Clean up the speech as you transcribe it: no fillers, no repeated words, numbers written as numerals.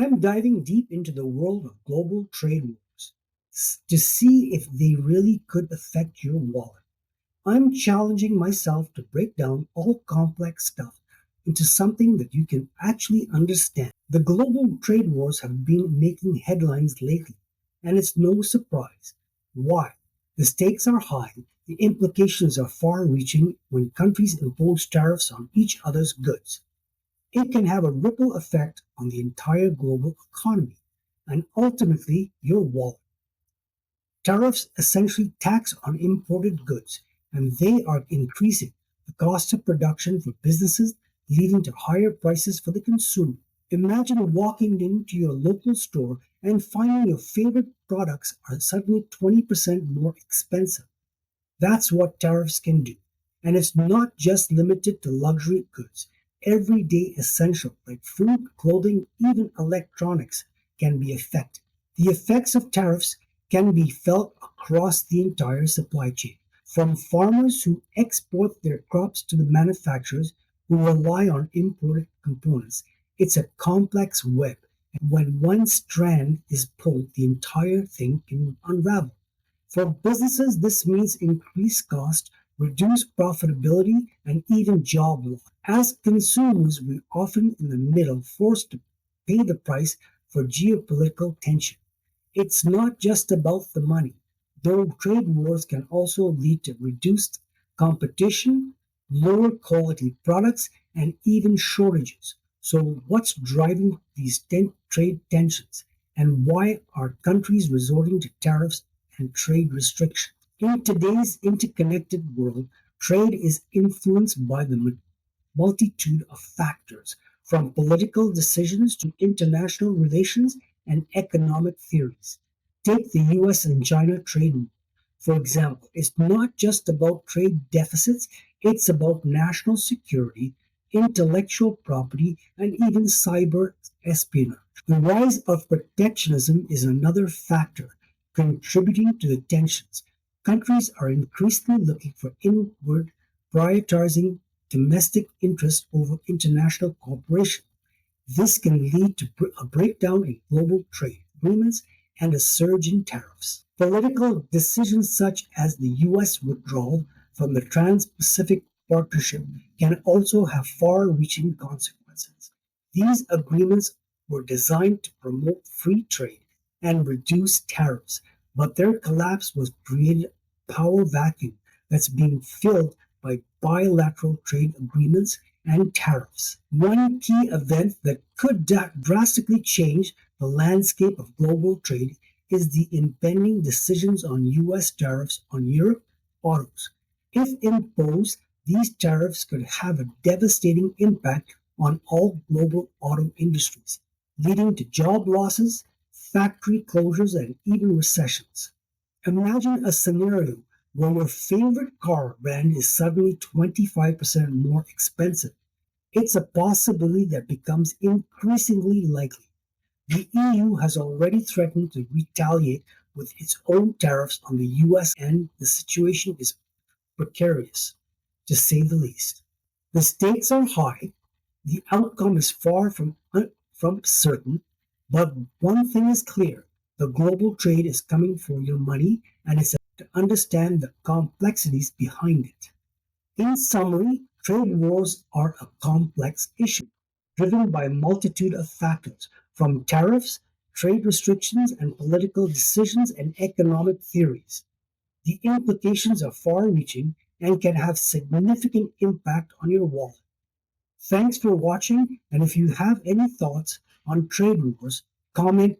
I'm diving deep into the world of global trade wars to see if they really could affect your wallet. I'm challenging myself to break down all complex stuff into something that you can actually understand. The global trade wars have been making headlines lately, and it's no surprise. Why? The stakes are high, the implications are far reaching when countries impose tariffs on each other's goods. It can have a ripple effect on the entire global economy and ultimately your wallet. Tariffs essentially tax on imported goods, and they are increasing the cost of production for businesses, leading to higher prices for the consumer. Imagine walking into your local store and finding your favorite products are suddenly 20% more expensive. That's what tariffs can do. And it's not just limited to luxury goods. Everyday essentials like food, clothing, even electronics can be affected. The effects of tariffs can be felt across the entire supply chain, from farmers who export their crops to the manufacturers who rely on imported components. It's a complex web, and when one strand is pulled, the entire thing can unravel. For businesses, this means increased cost, reduced profitability, and even job loss. As consumers, we're often in the middle, forced to pay the price for geopolitical tension. It's not just about the money, though trade wars can also lead to reduced competition, lower quality products, and even shortages. So, what's driving these trade tensions, and why are countries resorting to tariffs and trade restrictions? In today's interconnected world, trade is influenced by the multitude of factors, from political decisions to international relations and economic theories. Take the US and China trade war. For example, it's not just about trade deficits, it's about national security, intellectual property, and even cyber espionage. The rise of protectionism is another factor contributing to the tensions. Countries are increasingly looking for inward, prioritizing domestic interests over international cooperation. This can lead to a breakdown in global trade agreements and a surge in tariffs. Political decisions such as the US withdrawal from the Trans Pacific Partnership can also have far reaching consequences. These agreements were designed to promote free trade and reduce tariffs, but their collapse was created a power vacuum that's being filled by bilateral trade agreements and tariffs. One key event that could drastically change the landscape of global trade is the impending decisions on US tariffs on Europe autos. If imposed, these tariffs could have a devastating impact on all global auto industries, leading to job losses, factory closures, and even recessions. Imagine a scenario where your favorite car brand is suddenly 25% more expensive. It's a possibility that becomes increasingly likely. The EU has already threatened to retaliate with its own tariffs on the US, and the situation is precarious, to say the least. The stakes are high, the outcome is far from certain, but one thing is clear: the global trade is coming for your money, and it's to understand the complexities behind it. In summary, trade wars are a complex issue, driven by a multitude of factors, from tariffs, trade restrictions, and political decisions and economic theories. The implications are far reaching and can have significant impact on your wallet. Thanks for watching, and if you have any thoughts on trade wars, comment